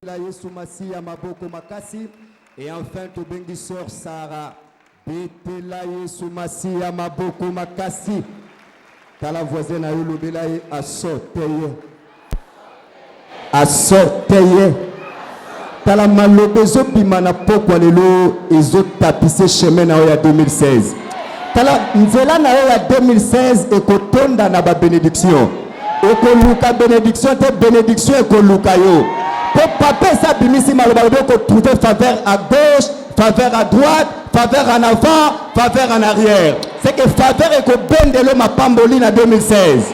La Yesu Masia Maboko Makasi. Et enfin, Tobengi Sœur Sarah. Betela Yesu Masia Maboko Makasi. Tala voisine a eu le belay à sortir. À sortir. Tala malobezo bimana poko lelo ezo tapissé chemin na ya 2016. Tala nzela na ya 2016 et kotonda na ba bénédiction. Eko luka bénédiction te bénédiction eko luka yo. Pour papa ça bimisi malobalo ko trouver faveur à gauche, faveur à droite, faveur en avant, faveur en arrière. C'est que faveur eko bendelo ma pambolina en 2016.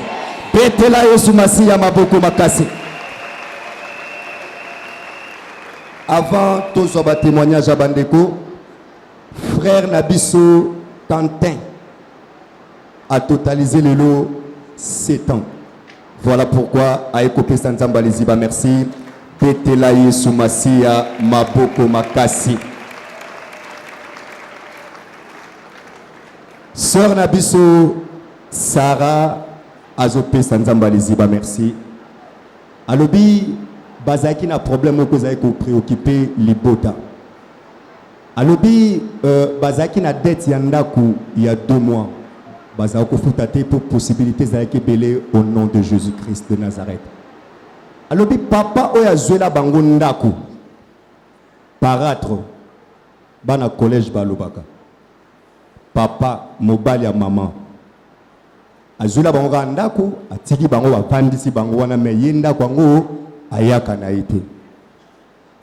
Betela Yesu Masia Maboko Makasi. Avant tous les témoignages à Bandeko, frère Nabiso Tantin a totalisé le lot 7 ans. Voilà pourquoi Aïkope Sanzamba Liziba, merci. Betela Yesu Masia Maboko Makasi. Sœur Nabiso Sarah Azope Sanzamba Liziba, merci. Alobi bazaki na problème ko zai ko préoccuper libota. Alobi bazaki na dette ya ndaku il y a 2 mois. Bazako futate pour possibilité zaki belé au nom de Jésus-Christ de Nazareth. Alobi papa oya zwela bango ndaku. Paratre bana collège balobaka. Papa mobali ya maman. Azula bango ndaku atiki bango bapandisi bango wana me yenda kwango ayaka na été.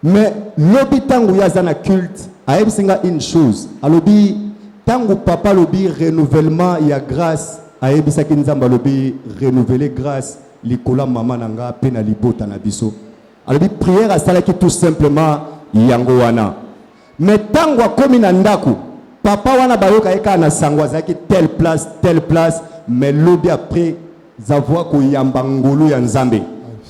Mais lobi tangu yazana culte ayebisinga une chose. Alobi tangu papa lobi renouvellement ya grâce ayebisaki nzamba lobi renouveler grâce likola mama nanga pe na libota na biso. Alobi prière asalaki tout simplement yango wana. Mais tangu akomi na ndaku papa wana bayoka eka na sangwa zaki telle place mais lobi après avoir ko yamba ngolu ya nzambe.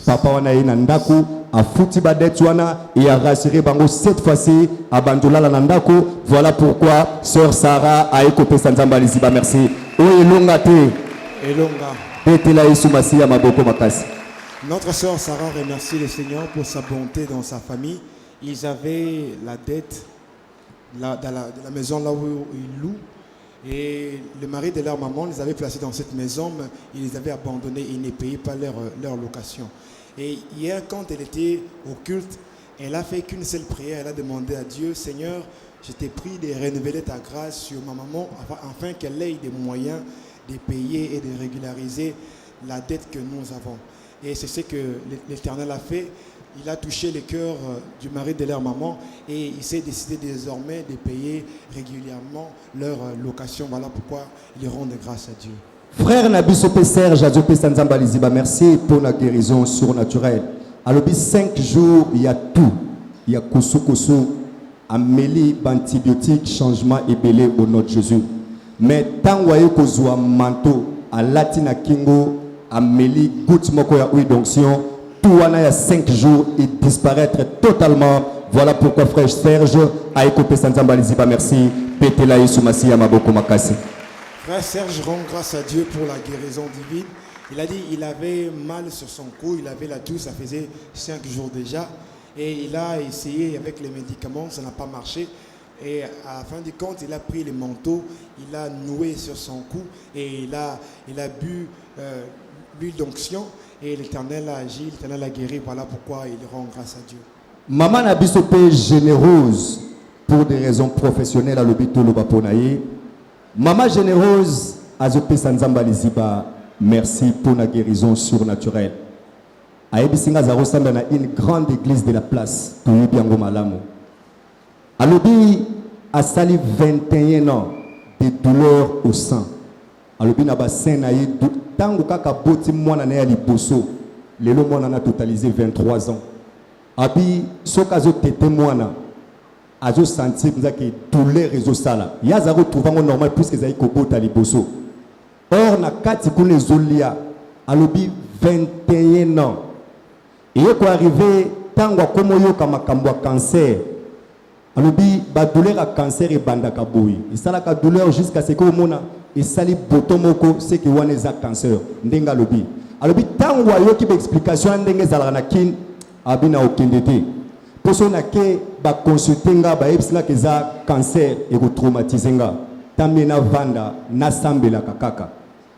Papa wana ina ndaku afuti badetu wana et a rassuré bango cette fois-ci abandolala na ndaku. Voilà pourquoi sœur Sarah a écopé Sanzamba Liziba, merci. Elonga te Elonga Betela Yesu Masia Maboko Makasi. Notre sœur Sarah remercie le Seigneur pour sa bonté dans sa famille. Ils avaient la dette dans la maison là où ils louent. Et le mari de leur maman les avait placés dans cette maison, mais ils les avaient abandonnés, ils ne payaient pas leur location. Et hier, quand elle était au culte, elle a fait qu'une seule prière, elle a demandé à Dieu, Seigneur, je t'ai prie de renouveler ta grâce sur ma maman, afin qu'elle ait des moyens de payer et de régulariser la dette que nous avons. Et c'est ce que l'Éternel a fait. Il a touché le cœur du mari de leur maman et il s'est décidé désormais de payer régulièrement leur location. Voilà pourquoi ils rendent grâce à Dieu. Frère Nabiso Serge Adjopé Sanzamba Liziba, merci pour la guérison surnaturelle. À l'obis 5 jours, il y a tout. Il y a koso, amélie, antibiotiques, changement et belé au nom de Jésus. Mais tant que vous avez un manteau, à Latina Kingo, amélie, goutte moko ya huile d'onction, tout il y a 5 jours et disparaître totalement. Voilà pourquoi frère Serge a écopé Sanzamba Liziba, merci. Betela Yesu Masia Maboko Makasi. Frère Serge rend grâce à Dieu pour la guérison divine. Il a dit qu'il avait mal sur son cou, il avait la toux, ça faisait 5 jours déjà. Et il a essayé avec les médicaments, ça n'a pas marché. Et à la fin du compte, il a pris le manteau, il a noué sur son cou et il a bu l'huile d'onction. Et l'Éternel a agi, l'Éternel a guéri. Voilà pourquoi il rend grâce à Dieu. Maman Nabisopé généreuse pour des raisons professionnelles à l'hôpital Lobaponaye. Maman généreuse Azopé Sanzamba Liziba, merci pour la guérison surnaturelle. Ayebisinga Zaro Samba na une grande église de la place, Touyibiango Malamu. Alobi a sali 21 ans de douleurs au sein. Alobi na bassin na ye tango kaka boti mwana na ya liboso. Lelo mwana na totalisé 23 ans. Abi sokazo tete mwana. Azo sentir que douleur réseau sala. Ya zaro trouvango normal puisque zaï kobota liboso. Or na kati kune zolia. Alobi 21 ans. Et quoi arrivé tango komo yo kama kambwa cancer. Alobi ba douleur à cancer et bandaka boyi. Et ça la douleur jusqu'à ce que mona et sali botomoko c'est que wane za cancer. Ndenga alobi. Alobi tango yo ki explication ndenge zala na kin abina okendete. liboso na ke ba consulter nga ba yebsinga ke za cancer et ko traumatiser nga tambi na vanda na sambela kaka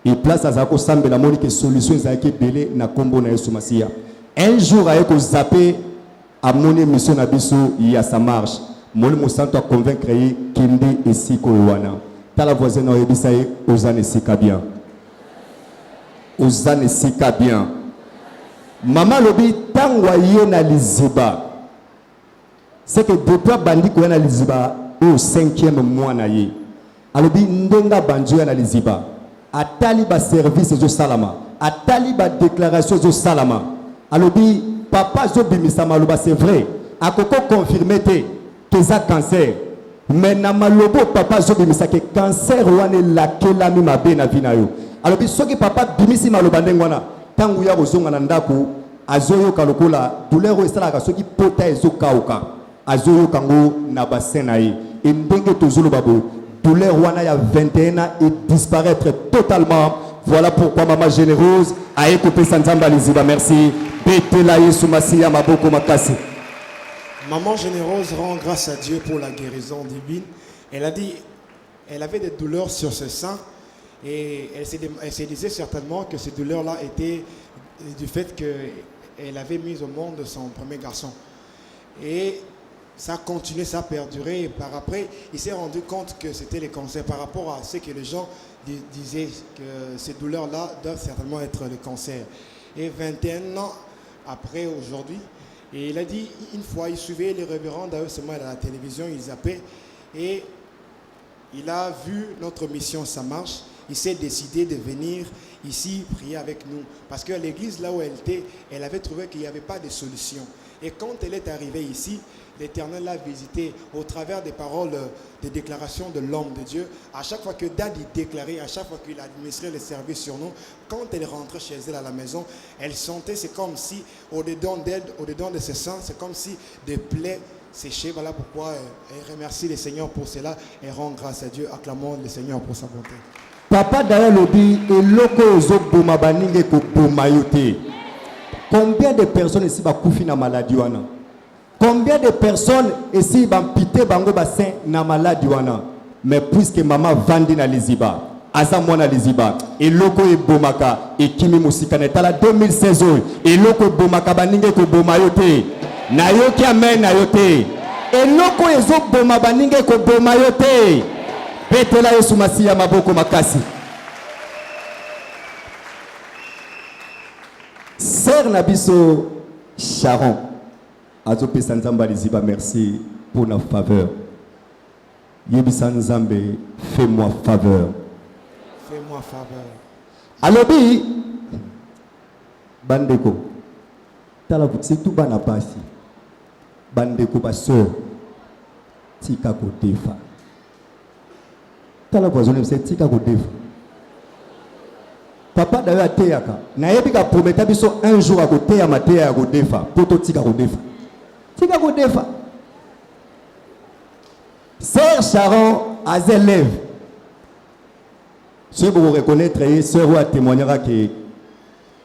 et place azako sambela moni ke solution za ke belé na kombo na Yesu Masia un jour aye ko zapper a moni mission na biso ya ça marche moni mo santo convaincre kinde esiko wana tala voisin na yebisa ye ozane sika bien ozane sika bien maman lobi tangwa ye na liziba c'est que depuis bandi ko na liziba au 5e mois na ye alobi ndenga banjo na liziba atali ba service zo salama atali ba déclaration zo salama alobi papa zo bimisa maloba c'est vrai akoko confirmer te que ça cancer mais na malobo papa zo bimisa ke cancer wane la kelami mabe na vina yo alobi soki papa bimisi maloba ndengwana tangu ya kozonga na ndako azoyoka lokola douleur esalaka soki pota ezokauka azoyoka ngo na bassin na ye et ndenge tozoloba bo douleur wana ya 21 ans et disparaître totalement. Voilà pourquoi maman généreuse a écouté Sanzamba Liziba. Merci. Betela Yesu Masia maboko makasi. Maman généreuse rend grâce à Dieu pour la guérison divine. Elle a dit, elle avait des douleurs sur ses seins et elle se disait certainement que ces douleurs-là étaient du fait qu'elle avait mis au monde son premier garçon. Et ça a continué, ça a perduré. Et par après, il s'est rendu compte que c'était les cancers. Par rapport à ce que les gens disaient, que ces douleurs-là doivent certainement être le cancer. Et 21 ans après, aujourd'hui, et il a dit, une fois, il suivait les révérends d'ailleurs seulement à la télévision, ils zappaient. Et il a vu notre mission, ça marche. Il s'est décidé de venir ici prier avec nous. Parce que l'église, là où elle était, elle avait trouvé qu'il n'y avait pas de solution. Et quand elle est arrivée ici, l'Éternel l'a visité au travers des paroles, des déclarations de l'homme de Dieu. À chaque fois que Dad déclarait, à chaque fois qu'il administrait le service sur nous, quand elle rentrait chez elle à la maison, elle sentait, c'est comme si, au-dedans d'elle, au-dedans de ses seins, c'est comme si des plaies séchaient. Voilà pourquoi elle remercie le Seigneur pour cela et rend grâce à Dieu. Acclamons le Seigneur pour sa bonté. Papa d'ailleurs lobi eloko ozoboma baninge ko boma yote. Combien de personnes ici bakufi na maladie wana? Combien de personnes ici bampité bango bassin na maladie wana? Mais puisque maman vandi na liziba, aza mwana liziba, eloko ebomaka ekimi musika na tala 2016 eloko ebomaka baninge ko boma yote. Na yoki amen na yote. Eloko ezoboma baninge ko boma yote. Betela Yesu Masia maboko makasi. Sœur Nabiso Sharon, Azope Sanzamba Liziba, merci pour notre faveur. Yebisa Nzambe, fais-moi faveur. Fais-moi faveur. Alobi, Bandeko, c'est tout banapasi. Bandeko, ba sœur, tika kotefa. Tala voisine, c'est tika kotefa. Papa d'ailleurs teyaka. Na yebika prometa biso un jour à côté à maté à kotefa. Poto tika kotefa. Tika kotefa. Sœur Sharon a des élèves. Si vous reconnaître, sœur ou témoignera que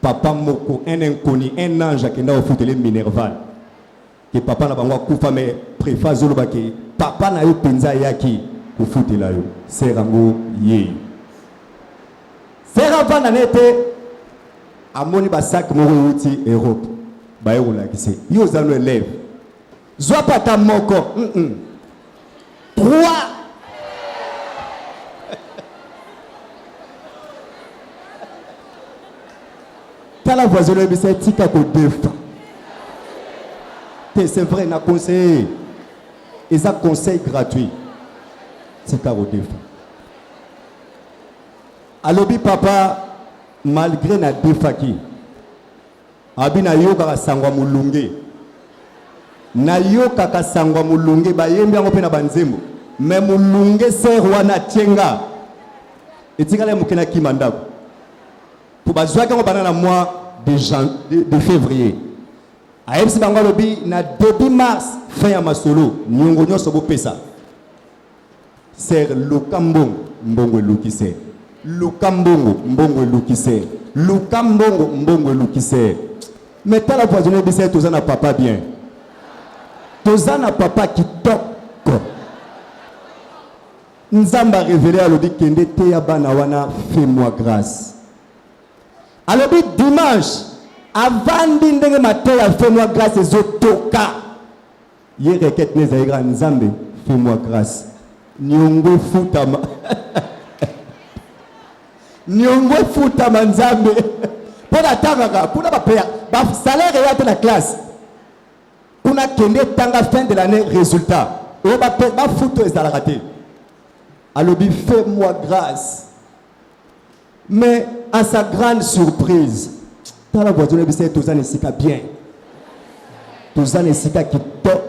papa moko un inconnu, un ange qui n'a offert les minerval. Que papa n'a pas encore koufa mais préface zolo que papa n'a eu penza yaki ku foutre là yo. Sœur Ango ye. Sœur avant n'était à moni basak moko uti Europe. Ba yo la kise. Yo zalo élève. Zwa pata moko. 3 la voisine de c'est tika ko defa. C'est vrai, na conseil. Et ça conseil gratuit. Tika ko defa. Alobi papa malgré na defa ki. Abina yoka ka sangwa mulunge. Na yoka ka sangwa mulunge ba yembi yango pe na banzembo. Mais mulunge ser wana tienga. Etika le mukena kimandako. Pour bazwa ka banana mois de février. A MC Bangalobi na début mars fin ya masolo nyongo nyoso bo pesa. Ser Lukambongo mbongo lukise. Lukambongo mbongo lukise. Lukambongo mbongo lukise. Mais t'as la voisine bise tous na papa bien. Tozana papa kitoko. Nzamba révélé à l'obit kende te ya bana wana fais-moi grâce. À l'obit dimanche, avant d'indenge matin ya fais-moi grâce et zotoka. Yé requête ne zaïgra nzambe fais-moi grâce. Nyongwe futama. Nyongwe futama nzambe. Pour la tanga, pour la payer, salaire est à la classe. Pour la kende tanga fin de l'année résultat. On va payer ma photo et ça l'a raté. Alors fais-moi grâce. Mais à sa grande surprise, dans la voiture, il dit tous les ans bien. Tous les ans qui top.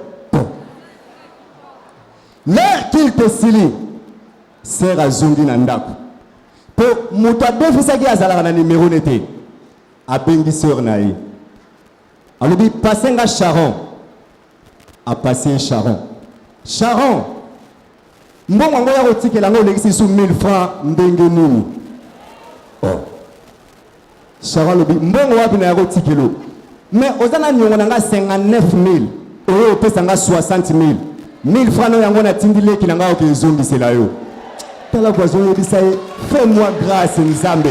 L'air qu'il te silie, c'est à Zondi Nandaku. Pour Moutadef, c'est qui a un numéro d'été. A Bengi Sœur Naï. Alors, il passe à Charon. A passé Charon. Charon. Bon, on va dire que l'angle est sous 1000 francs. Mbengeni. Oh. Charon le dit. Bon, on va dire que l'eau. Mais aux années, on a 59 000. On a 60 000. 1000 francs, on a tindilé qui n'a pas de zombie, c'est là. T'as la voisin, il dit fais-moi grâce, Nzambe.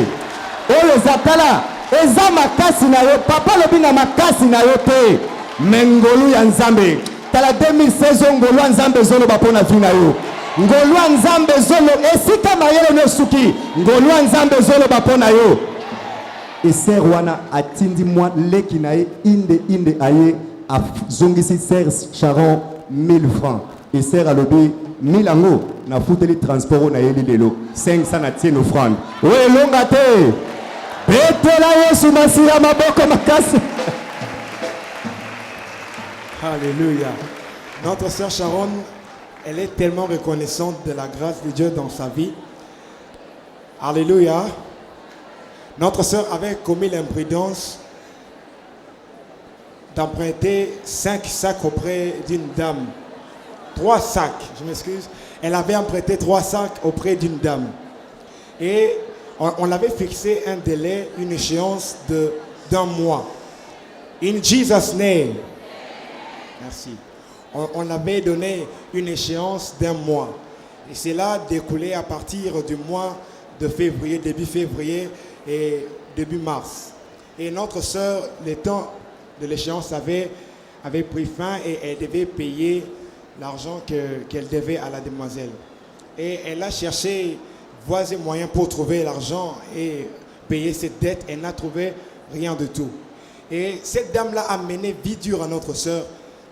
Oh, les atala. Eza makasi na yo papa lobi na makasi na yo te mengolu ya nzambe tala 2016 ngolu nzambe zolo bapona vi na yo ngolu nzambe zolo esika mayelo no suki ngolu nzambe zolo bapona yo eser wana atindi mwa leki na ye inde aye a zongisi ser Charon 1000 francs eser alobi 1000 ango na futeli transport na ye lelo 500 na tienne offrande we longa te. Alléluia. Notre sœur Sharon, elle est tellement reconnaissante de la grâce de Dieu dans sa vie. Alléluia. Notre sœur avait commis l'imprudence d'emprunter 5 sacs auprès d'une dame. 3 sacs, je m'excuse. Elle avait emprunté 3 sacs auprès d'une dame. Et on avait fixé un délai, une échéance d'un mois. In Jesus' name. Merci. On avait donné une échéance d'un mois. Et cela découlait à partir du mois de février, début février et début mars. Et notre sœur, le temps de l'échéance avait pris fin et elle devait payer l'argent qu'elle devait à la demoiselle. Et elle a cherché voies et moyens pour trouver l'argent et payer cette dette. Elle n'a trouvé rien de tout. Et cette dame-là a mené vie dure à notre sœur.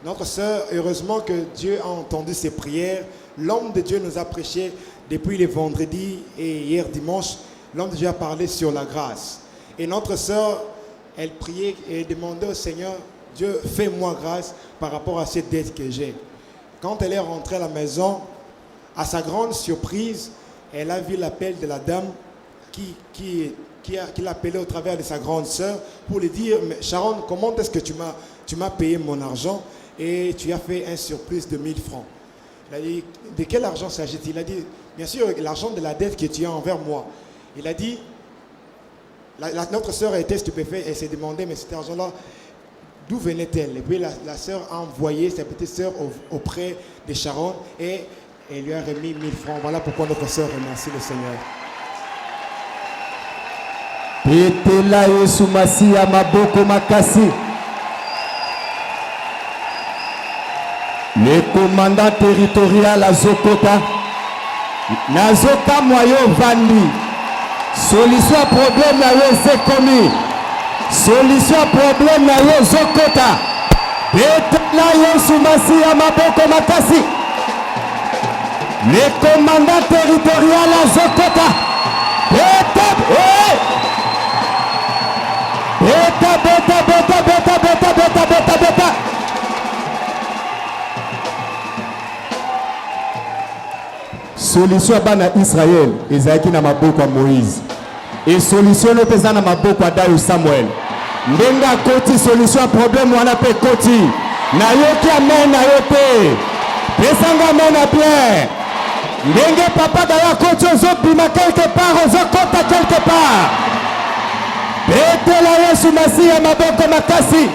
Notre sœur, heureusement que Dieu a entendu ses prières. L'homme de Dieu nous a prêché depuis le vendredi et hier dimanche. L'homme de Dieu a parlé sur la grâce. Et notre sœur, elle priait et demandait au Seigneur, Dieu, fais-moi grâce par rapport à cette dette que j'ai. Quand elle est rentrée à la maison, à sa grande surprise, elle a vu l'appel de la dame qui l'appelait au travers de sa grande sœur pour lui dire, mais Sharon, comment est-ce que tu m'as payé mon argent et tu as fait un surplus de 1000 francs. Il a dit, de quel argent s'agit-il? Il a dit, bien sûr, l'argent de la dette que tu as envers moi. Il a dit, notre sœur a été stupéfaite et s'est demandé, mais cet argent-là, d'où venait-elle? Et puis la sœur a envoyé sa petite sœur auprès de Sharon et elle lui a remis 1000 francs. Voilà pourquoi notre sœur remercie le Seigneur. Petela Yesu Masia maboko makasi. Le commandant territorial à Zokota. Nazoka moyo vandi. Solution problème na yo Zekomi. Solution problème na yo Zokota. Petela Yesu Masia maboko makasi. Le commandant territorial à Zokota. Beta, Solution à bana Israël, Ezaki na maboko Moïse. Et solution ne pesa na maboko Dayo Samuel. Ndenga koti solution à problème wana pe koti. Na yoki amen na yote. Pesanga amen à bien. Ndenge papa daya koti ozobima quelque part, ozokota quelque part. Betela Yesu Masia maboko makasi.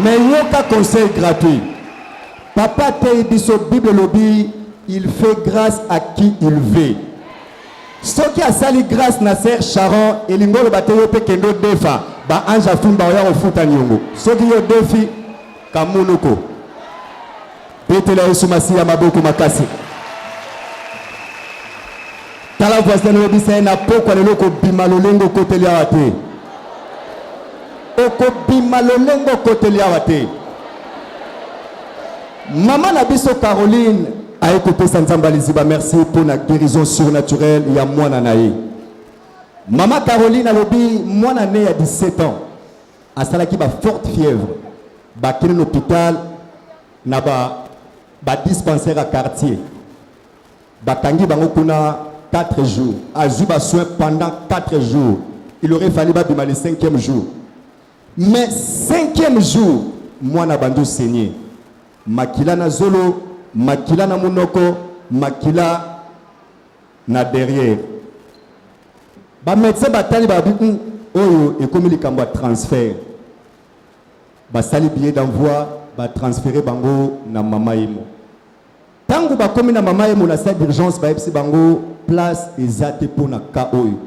Mais il y a un conseil gratuit. Papa Teibiso Bible lobby, il fait grâce à qui il veut. Ce qui a sali grâce Nasser Sharon et l'ingolo bateyo pe kendo defa ba anja fumba ya ofuta nyongo. Ce qui yo defi kamunoko. Betela Yesu Masiya maboko makasi. Tala voisin lobby c'est na poko leloko bimalolengo koteli awate. Oko bimalolengo koteli awate. Maman Nabiso Caroline a écouté Sanzamba Liziba. Merci pour la guérison surnaturelle. Il y a moi nanaï. Maman Caroline a lobby moi nané à 17 ans. À Salaki ba forte fièvre. Ba kine l'hôpital na ba dispensaire à quartier. Ba tangi bango kuna 4 jours. A juba soin pendant 4 jours. Il aurait fallu ba bima le 5e jour. Mais 5e jour, moi na bandu saigné. Makila na zolo, makila na munoko, makila na derrière. Ba médecin batali ba biku oyo et comme likambo transfert. Ba sali billet d'envoi, ba transférer bango na mama yemo. Tangu ba komi na mama yemo na salle d'urgence ba epsi bango place ezate pour na ka oyo.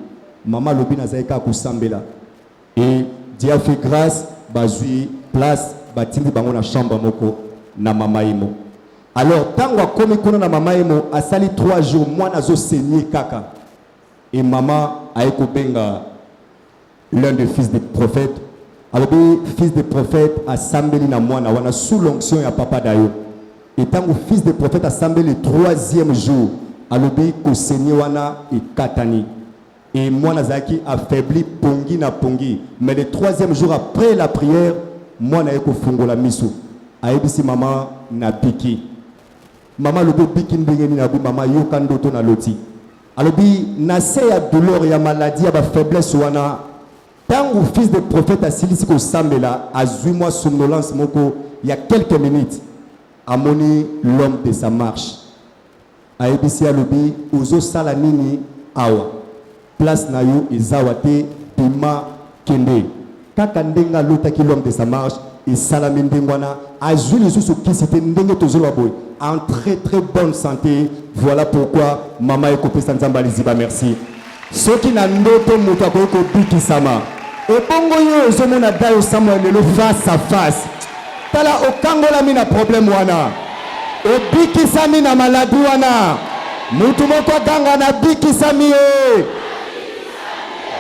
Mama lobi na zaika ko sambela. Et Dieu a fait grâce, ba zui place ba tindi bango na chambre moko. Na mama imo. Alors tango akomi kuna na mama imo asali 3 jours moi nazo saigner kaka. Et maman a benga l'un des fils des prophètes. Alors fils des prophètes a sambeli na mwana wana sous l'onction ya papa dayo. Et tango fils des prophètes a sambeli le 3e jour alobi ko saigner wana et katani. Et moi nazaki affaibli pongi na pongi. Mais le 3e jour après la prière moi na eko fungola miso. Aibisi mama na piki. Mama lobo piki ndengeni na bi mama yoka ndoto na loti. Alobi na se ya douleur ya maladie ya ba faiblesse wana. Tango fils de prophète a silisi ko sambela azui moi somnolence moko il y a quelques minutes. Amoni l'homme de sa marche. Aibisi alobi ozo sala nini awa. Place na yo ezawate pima kende. Kaka ndenga lota ki l'homme de sa marche. Et Salamindengwana a joué les sous qui c'était en très très bonne santé. Voilà pourquoi maman est coupée Sanzamba Liziba. Merci. Ceux qui n'ont pas de biki sama. Et bongo yo zomona dayo Samuel le face à face. Tala okangola mina problème wana. E biki sami na maladie wana. Mutu moko ganga na biki sami e.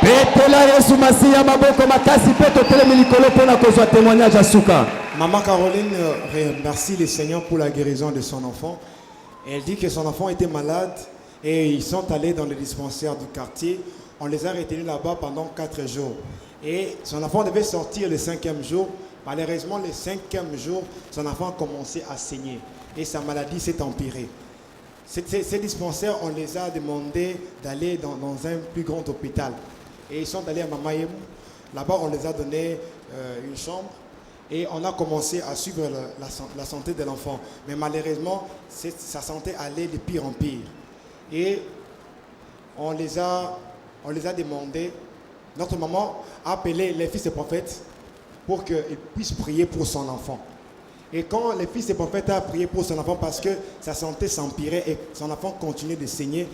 Betela Yesu Masiya maboko makasi peto telemi likolo pona kozwa témoignage à Souka. Maman Caroline remercie le Seigneur pour la guérison de son enfant. Elle dit que son enfant était malade et ils sont allés dans le dispensaire du quartier. On les a retenus là-bas pendant 4 jours. Et son enfant devait sortir le 5e jour. Malheureusement, le 5e jour, son enfant a commencé à saigner et sa maladie s'est empirée. Ces dispensaires, on les a demandé d'aller dans un plus grand hôpital. Et ils sont allés à Mamayem. Là-bas, on les a donné une chambre. Et on a commencé à suivre la santé de l'enfant. Mais malheureusement, sa santé allait de pire en pire. Et on les a demandé, notre maman a appelé les fils des prophètes pour qu'ils puissent prier pour son enfant. Et quand les fils des prophètes ont prié pour son enfant parce que sa santé s'empirait et son enfant continuait de saigner,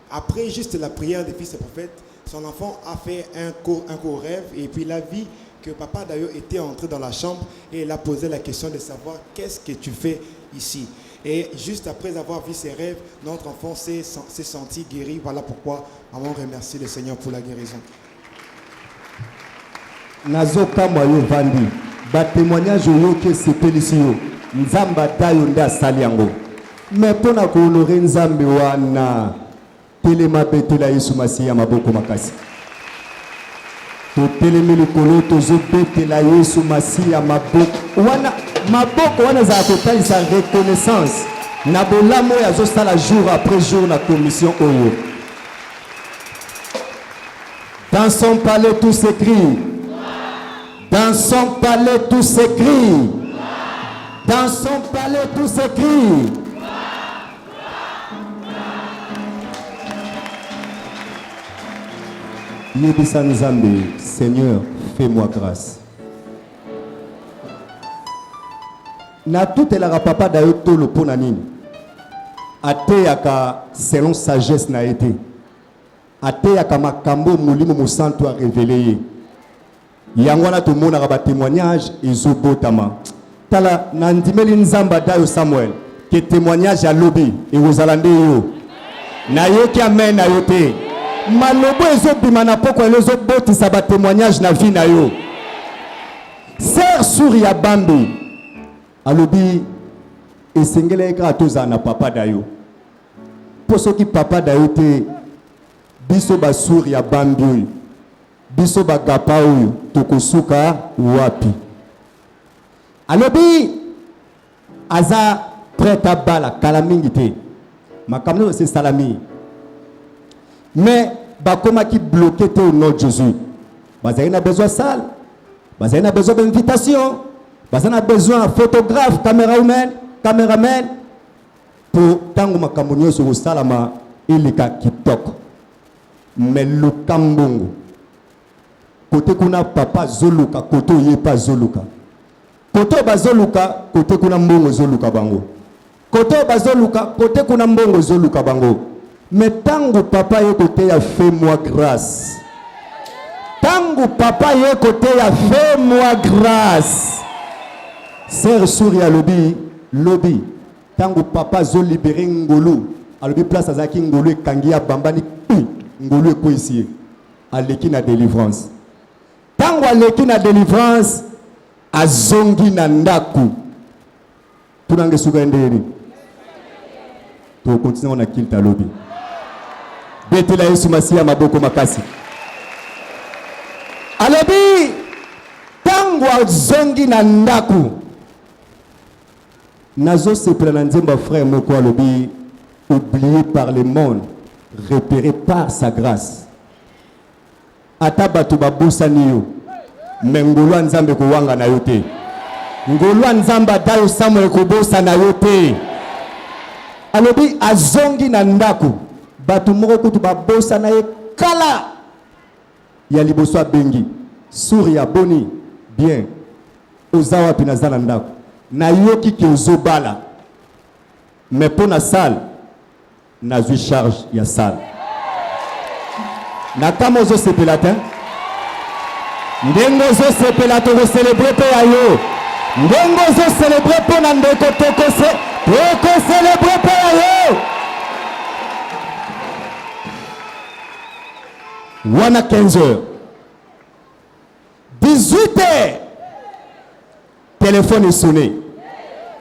après juste la prière des fils des prophètes, son enfant a fait un court rêve et puis il a vu que papa d'ailleurs était entré dans la chambre et il a posé la question de savoir qu'est-ce que tu fais ici. Et juste après avoir vu ses rêves, notre enfant s'est senti guéri. Voilà pourquoi maman remercie le Seigneur pour la guérison. Nazoka moyo vandi ba témoignage yo ke sepelisi yo nzamba dayo nda saliango mais pona ko honorer nzambe wana telema betela Yesu Masiya maboko makasi to telemi likolo tozo betela Yesu Masiya maboko wana za kotalisa reconnaissance na bolamo ya zo sala jour après jour na commission oyo. Dans son palais tout s'écrit. Dans son palais tout s'écrit. Dans son palais tout s'écrit. Yebisa Nzambe, Seigneur, fais-moi grâce. na tout elaka papa dayo tolo pona nini ateyaka selon sagesse na été ateyaka makambo molimo mosantu a révélé yango wana tomonaka ba témoignage ezobotama tala na ndimeli nzamba dayo Samuel ke témoignage ya lobi ekozala nde yo nayoki amen na yo te malobo ezobima na poko ezobotisa ba témoignage na vie na yo ser suri ya bambi alobi esengele ka toza na papa dayo poso ki papa dayo te biso ba suri ya bambi oyo biso ba gapa oyo tokosuka wapi alobi aza prêt à bala kala mingi te makamno c'est salami mais bakoma ki bloqué te au nom de Jésus bazali na besoin salle bazali na besoin d'invitation bazali na besoin photographe caméraman pour tango makambo nyonso ko salama ilika kitoko mais le kambongo côté kuna papa zoluka côté yepa zoluka côté bazoluka côté kuna mbongo zoluka bango côté bazoluka côté kuna mbongo zoluka bango mais tango papa ye côté ya fais-moi grâce tango papa ye côté ya fais-moi grâce sœur Souria lobby tango papa zo libérer ngolo alobi place azaki ngolo ekangi ya bambani ngolo ko ici aleki na délivrance tango aleki na délivrance azongi na ndaku tunange suka ndeni to continue na kilta lobby betela Yesu Masia maboko makasi alobi tango azongi na ndaku nazo sepela na nzemba frère moko alobi oublié par le monde repéré par sa grâce ata bato babosani yo me ngolu ya nzambe kowanga na yo te ngolu ya nzambe dayo Samuel kobosa na yo te alobi azongi na ndako bato moko kutu babosa na ye kala ya liboso abengi suri ya boni bien oza wapi naza na ndako nayoki ke ozobala me mpo na sale nazwi charge ya sale na kama ozosepela te ndenge ozosepela tokocelebre mpe ya yo ndenge ozocelebre mpo na ndeko tokocelebre mpe ya yo wana 15 heures 18 heures téléphone sonné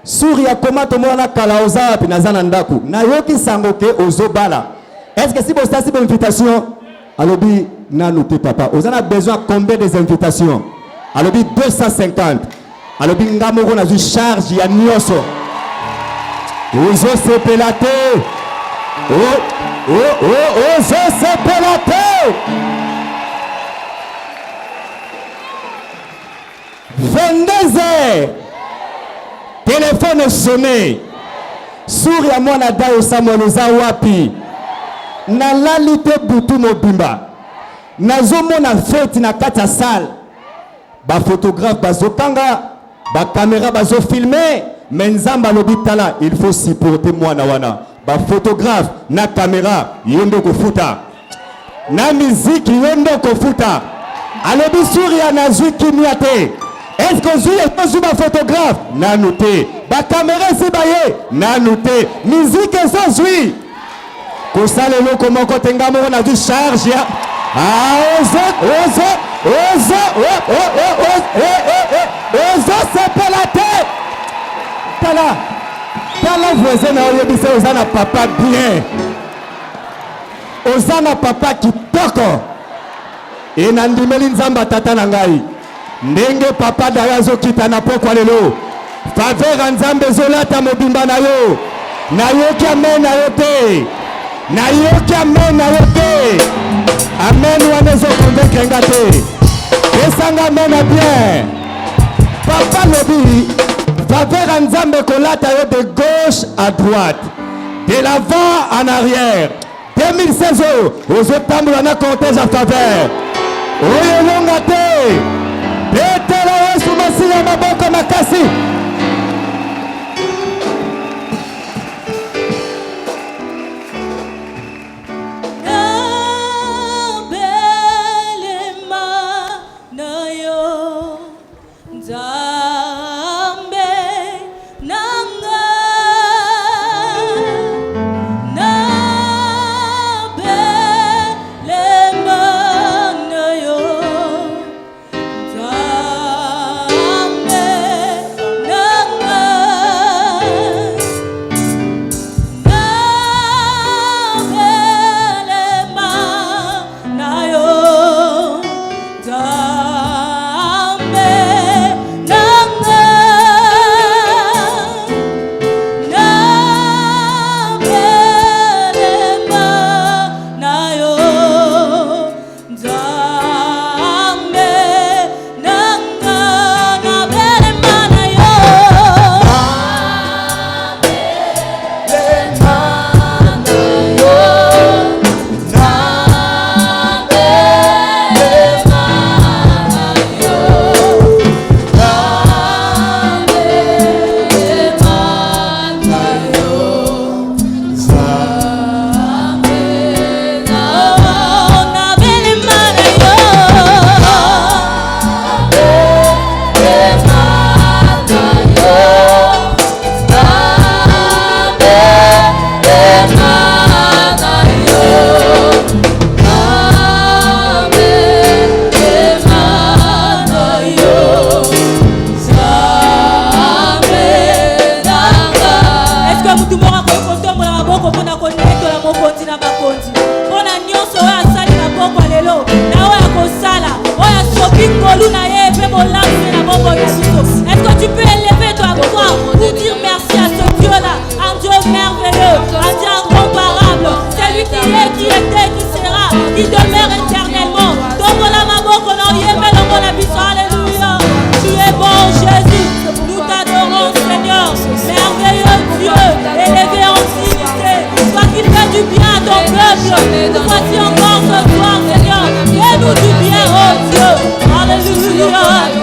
suri ya koma tomona kala oza wapi naza na ndaku nayoki sango ke ozobala est-ce que si bosasi invitation alobi nanu te papa ozana besoin combien des invitations alobi 250 alobi ngamoko na charge ya nyoso ozosepela te ozosepela te 22 heures téléphone sonné suri ya mwana dayo Samuel oza wapi nalali te butu mobimba nazomona fete na kati ya salle baphotographe bazokanga bacaméra bazofilme me nzambe alobi tala il faut supporter mwana wana baphotographe na caméra yo nde kofuta na miziki yo nde kofuta alobi suri ya nazwi kimia te est-ce que ozwi baphotographe nanu te bacaméra esi baye nanu te miziki ezozwi kosala eloko moko te nga moko nazwi charge ya ozosepela te tala voisin na oyebisa oza na papa bien oza na papa kitoko e nandimeli nzambe tata na ngai ndenge papa dayo azokita na pokwa lelo faveur ya nzambe ezolata mobimba na yo nayoki amen na yo te nayoki amen na yo te amen wana ezokonvaincre nga te esanga amen na bien papa lobi faveur ya nzambe kolata yo de gauche à droite de l'avant en arrière 2016 ozotambola na cortège ya faveur oyo elonga te betela Yesu Masiya maboko makasi Dieu. Voici encore ce soir, Seigneur. Fais-nous du bien, oh Dieu. Alléluia.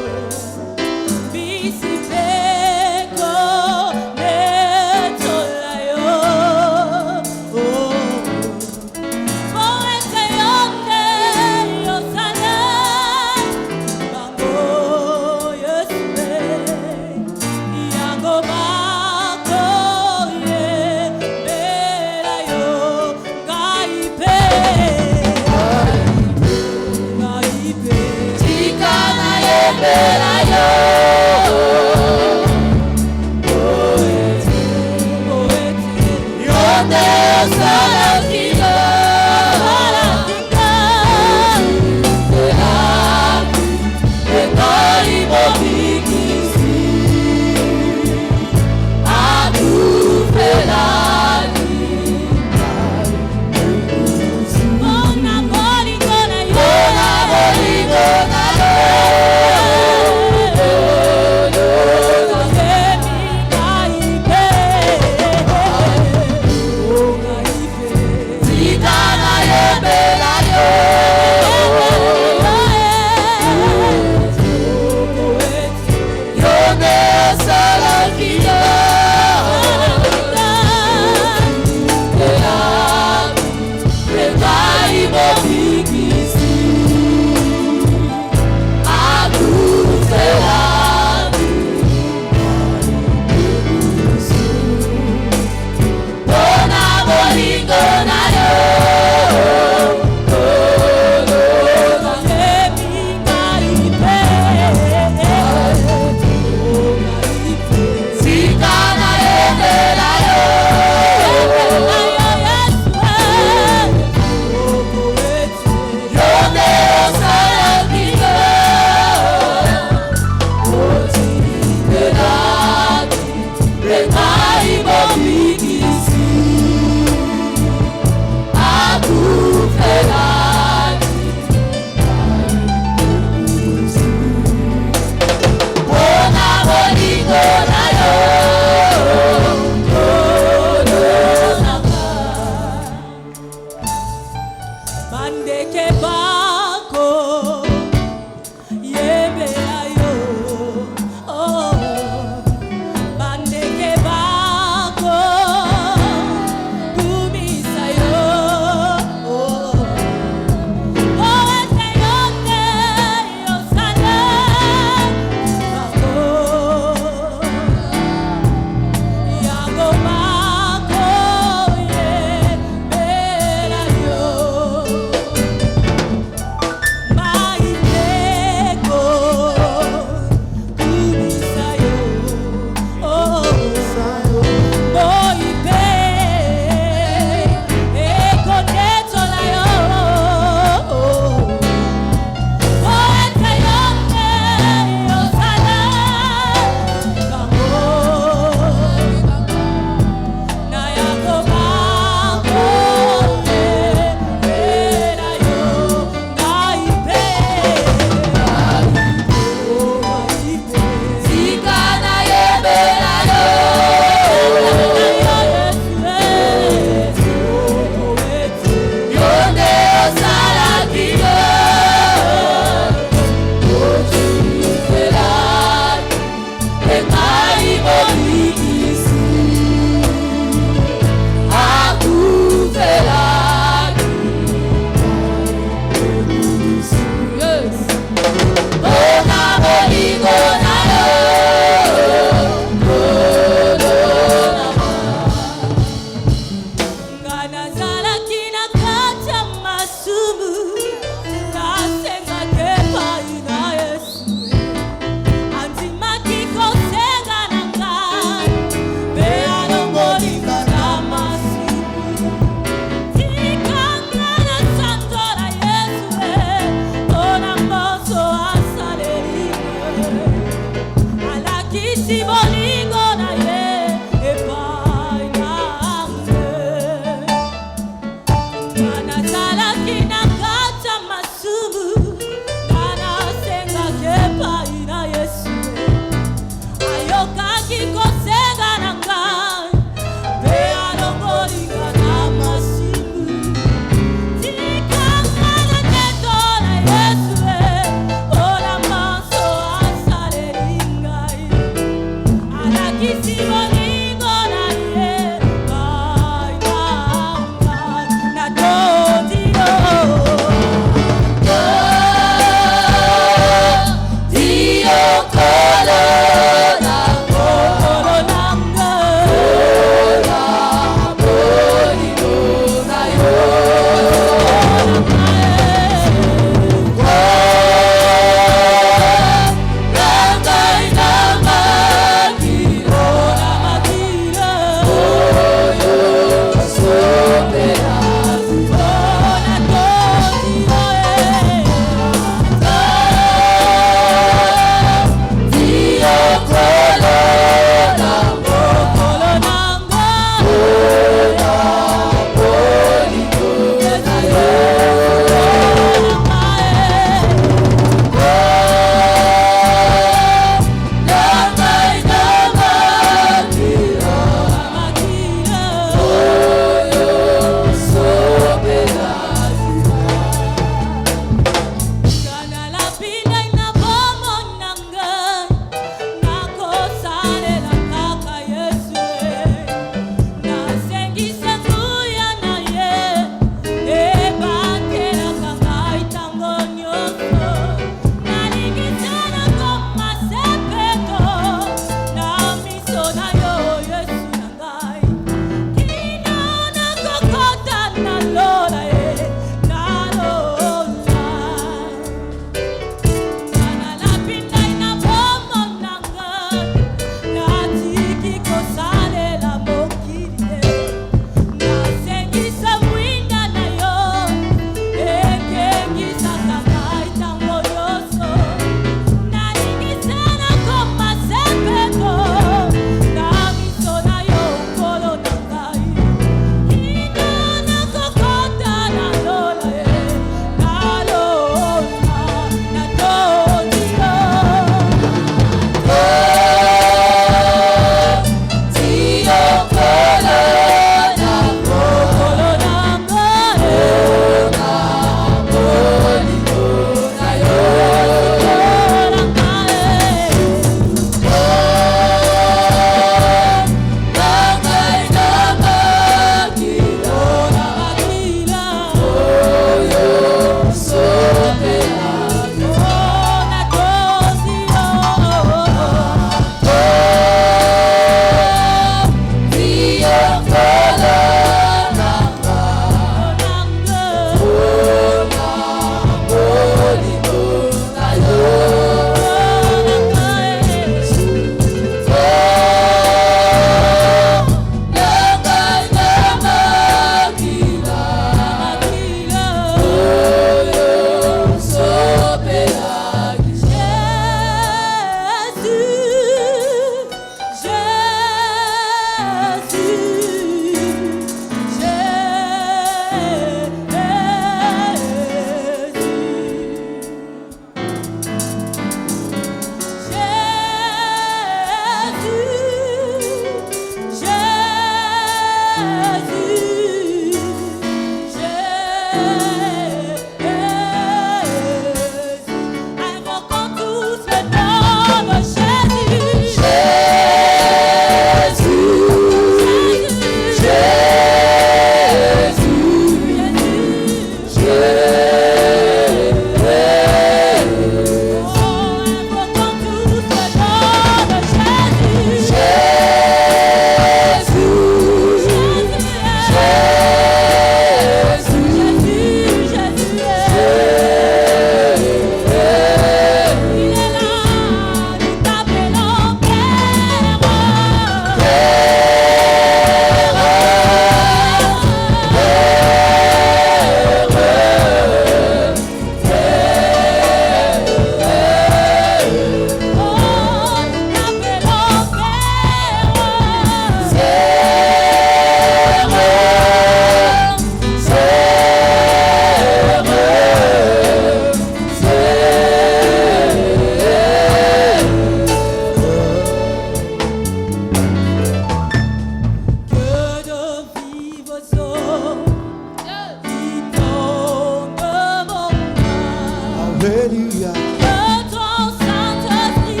Alléluia. Que ton Saint-Esprit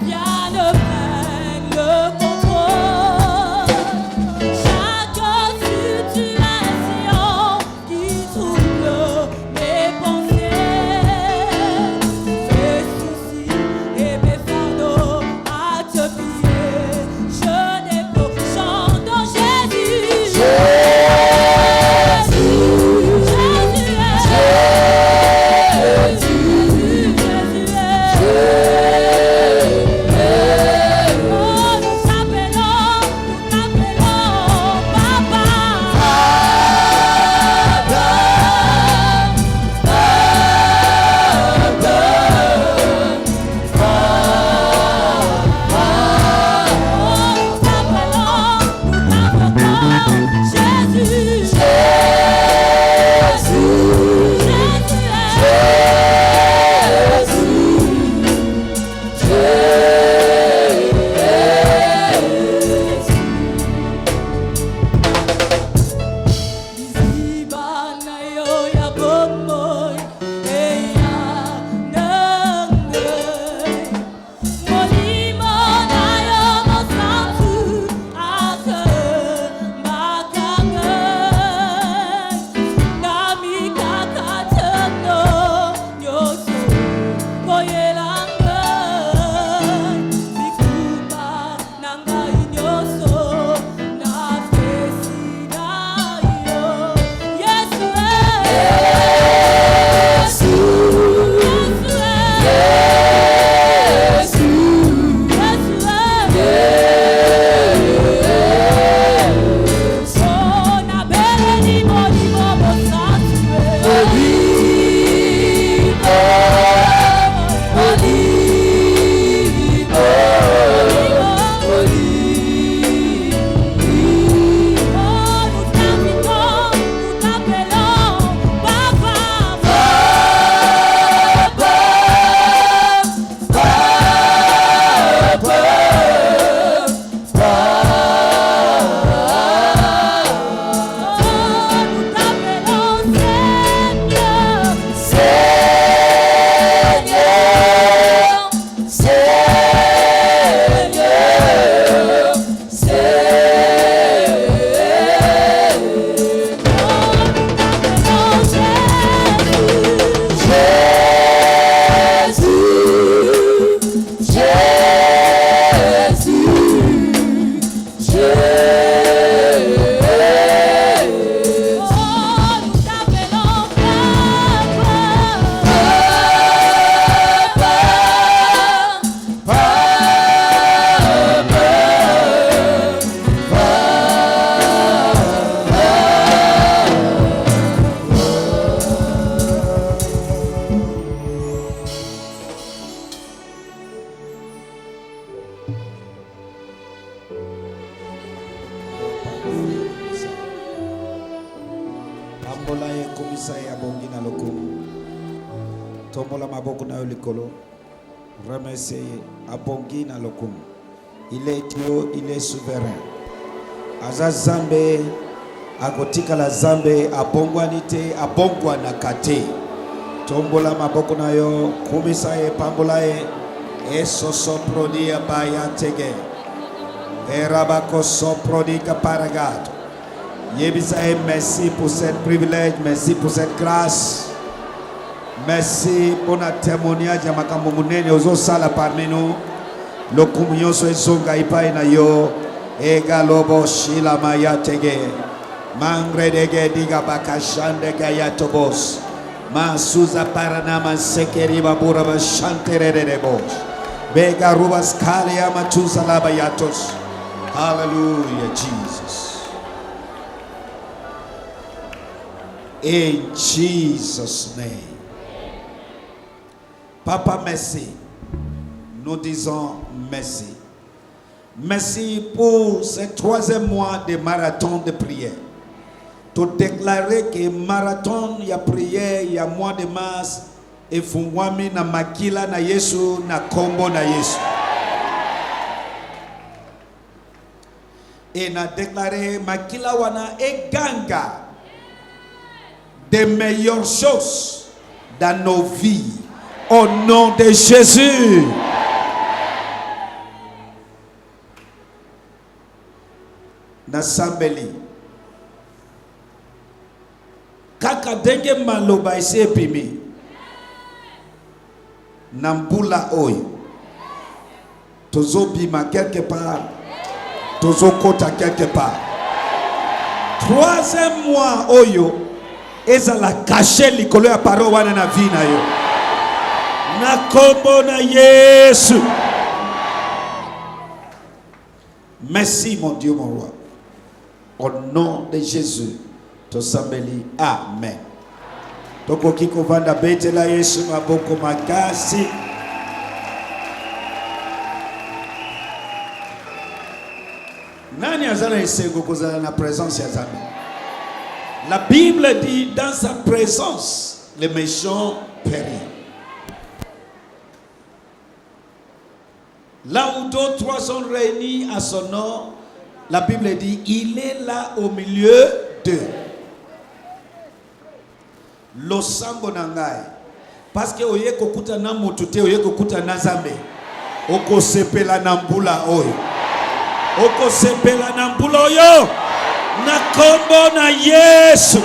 vienne prenne le contrôle. Chaque situation qui trouble mes pensées, mes soucis et mes fardeaux à te plier, je n'ai pas chantons Jésus. Jésus, Pambola ye komisa ya bongi na lokumu. Tombola maboko na yo likolo. Remercier abongi na lokumu. Il est Dieu, il est souverain. Aza zambe akotika la zambe abongwanite abongwana kate. Tombola maboko na yo komisa ye pambola ye esoso prodia baya tege. Erabako soprodika paragato. Yebisaïe, merci pour cette privilège, merci pour cette grâce. Merci pour notre témoignage. Yamakambo munene ozo sala parmi nous. Le communion soit zonga ipai na yo. Ega lobo shila maya tege. Mangre dege diga bakashande gaya tobos. Masuza paranama sekeri babura bashantere de bos. Bega rubas kale amatusa labayatos. Hallelujah, Jesus. In Jesus' name. Papa, merci. Nous disons merci. Merci pour ce 3e mois de marathon de prière. Pour déclarer que marathon ya prière ya mois de mars et fungwami na makila na Yesu na kombo na Yesu. Et na déclaré makila wana eganga des meilleures choses dans nos vies. Au nom de Jésus. Nasambeli. Kaka denge maloba ese epimi. Nambula oyo. Tozo bima quelque part. Tozo kota quelque part. 3e mois oyo. Ezala caché likolo ya paro wana na vie na yo. Na kombo na Yesu. Merci mon Dieu mon roi. Au nom de Jésus. Tosambeli. Amen. Toko kiko vanda bete la Yesu maboko makasi. Nani azana isengo kozala na présence ya Nzambe? La Bible dit dans sa présence les méchants périssent. Là où 2 ou 3 sont réunis à son nom, la Bible dit il est là au milieu d'eux. Losambo nangai. Parce que oye kokuta na motute oye kokuta na Nzambe. Oko sepela na mbula oyo. Oko sepela na mbula oyo. Na kombo na Yesu.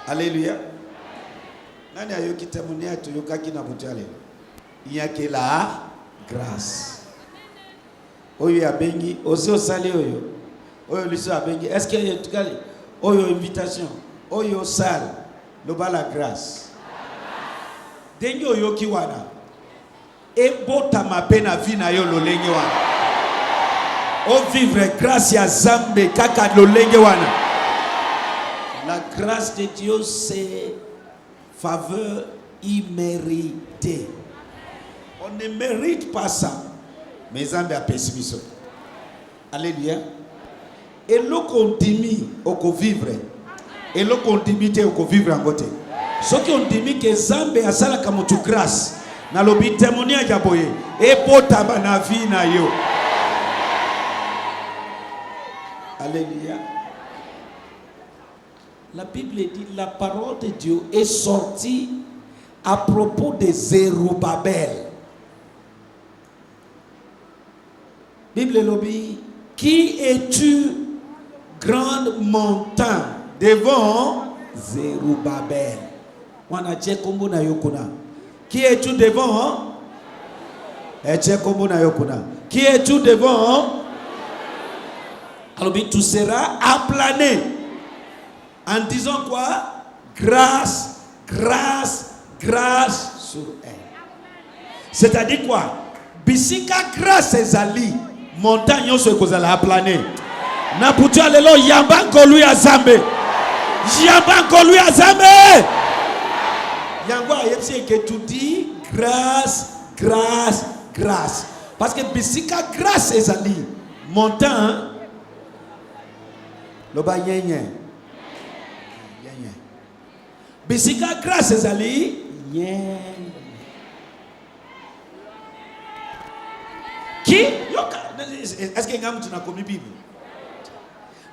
Alléluia. Nani ayoki témoigner to yokaki na butale. Il y a que la grâce. Oyo abengi ozo sali oyo. Oyo liso abengi. Est-ce qu'il y a tout cas oyo invitation. Oyo sal loba la grâce. Dengi oyo kiwana. Ebota mapena vina yo lolenge wana. O vivre grâce ya Zambe kaka lolenge wana. La grâce de Dieu c'est faveur imméritée. On ne mérite pas ça. Mais Zambe a pessimisé. Alléluia. Et l'eau continue au vivre. Et l'eau continue au vivre en côté. Ce qui ont dit que Zambe a sala comme tu grâce. Na lobi témoignage ya boye. Et pota na vie na yo. Alléluia. La Bible dit la parole de Dieu est sortie à propos de Zérubabel. Bible lobby, qui es-tu grand montant devant Zérubabel? Wana chekombo na yokuna. Qui es-tu devant? Chekombo na yokuna. Qui es-tu devant? Alors tu seras aplané. En disant quoi? Grâce, grâce, grâce sur elle. C'est-à-dire quoi? Bisika grâce ezali. Montagne yo se kozala aplané. Na putu alelo yamba nkolu ya Zambe. Yamba nkolu ya Zambe. Yangwa yepsi que tu dis grâce, grâce, grâce. Parce que bisika grâce ezali. Montagne loba nyenye. Bisika grâce ezali nyenye. Qui est-ce que tu n'as commis Bible?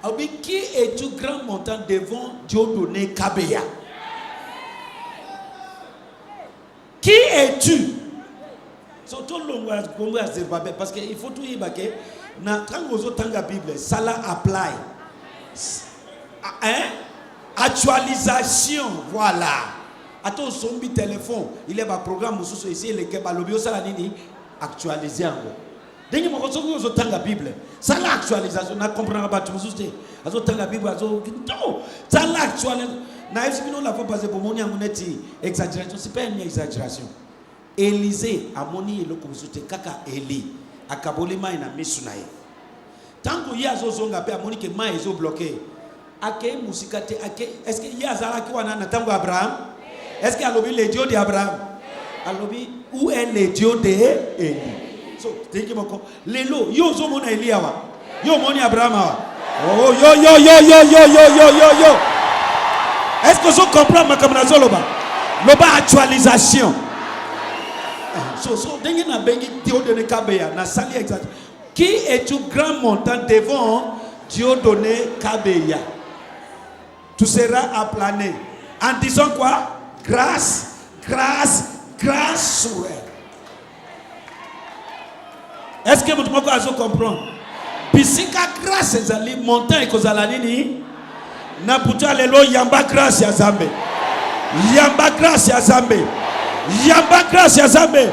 Alors, qui es-tu grand montant devant Dieu donné Kabeya? Qui es-tu? Surtout le parce qu'il faut tout y baquer. Quand vous avez la Bible, ça la apply. Hein? Actualisation, voilà. Attends, zombie téléphone, il est un programme où ici les kebalobio ça la nini actualiser en gros. Dès que vous avez la Bible, ça l'actualisation, on comprend pas tout ça. Vous avez la Bible, ça l'actualisation. Naïf nous la fois passé pour mon exagération, c'est pas une exagération. Élisée a moni le consulté kaka Eli, a kaboli ma ina misunaye. Tant que y a zozonga pe a moni que ma ezo bloqué. Ake musikate ake est-ce que y a zala ki wana na tango Abraham? Est-ce qu'il y a lobby le Dieu d'Abraham? Alobi où est le Dieu de Eli? So, thank you moko. Lelo yo zo mona Eli awa. Yo moni Abraham awa. Oh yo. Est-ce que vous comprenez ma camarade loba? Loba actualisation. So dengi na bengi Dieu donné Kabeya na sali exact. Qui est-tu grand montant devant Dieu donné Kabeya? Tu seras aplané. En disant quoi? Grâce, grâce, grâce sur elle. Est-ce que vous comprenez? Bisika grâce ezali montagne kozala nini? Na puta lelo yamba grâce ya Zambe. Yamba grâce ya Zambe. Yamba grâce ya Zambe.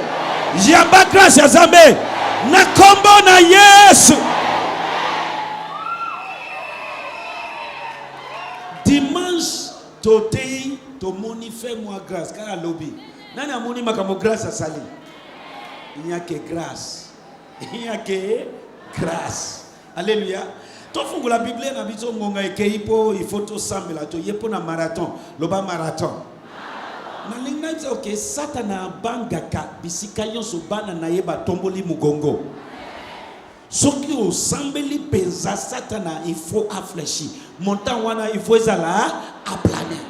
Yamba grâce ya Zambe. Na kombo na Yesu. Dimanche totei to moni fait moi grâce car lobby. Nani amoni makamo grâce à sali. Il n'y a que grâce. Il n'y a que grâce. Alléluia. To fungu la Bible na biso ngonga ekeipo il faut to sambela to yepo na marathon. Loba marathon. Na linga nza okay satana bangaka bisika yonso bana na yeba tomboli mugongo. Soki o sambeli penza satana il faut affléchir. Montant wana il faut ezala à planer.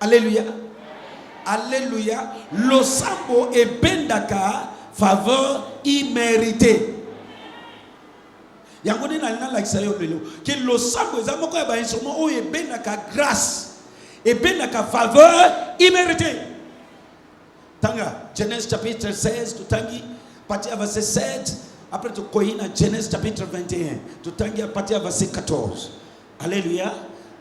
Alléluia. Alléluia. Le sambo et bendaka faveur imméritée. Yangone na lina like sayo lelo. Que le sambo ezamoko ya ba instrument o e bendaka grâce. Et bendaka faveur imméritée. Tanga Genèse chapitre 16 tout tangi partir à verset 7 après tu koina Genèse chapitre 21 tout tangi à partir à verset 14. Alléluia.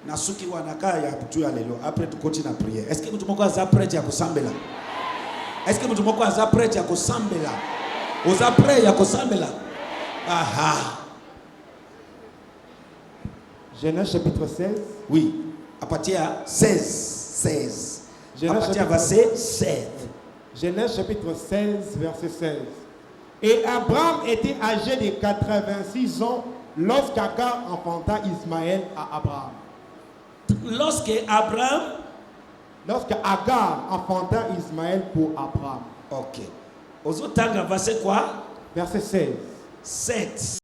Nasuki wanaka ya tu lelo après tu continue à prier. Est-ce que mtu moko aza prêt ya kusambela? Est-ce que mtu moko aza prêt ya kusambela? Oza prêt ya kusambela? Aha. Genèse chapitre 16. Oui, à partir de 16. Genèse à partir de verset 7. Genèse chapitre 16, verset 16. Et Abraham était âgé de 86 ans lorsqu'Agar enfanta Ismaël à Abraham. Lorsque Agar enfanta Ismaël pour Abraham. Ok. Aux autres verset quoi? Verset 16. 7.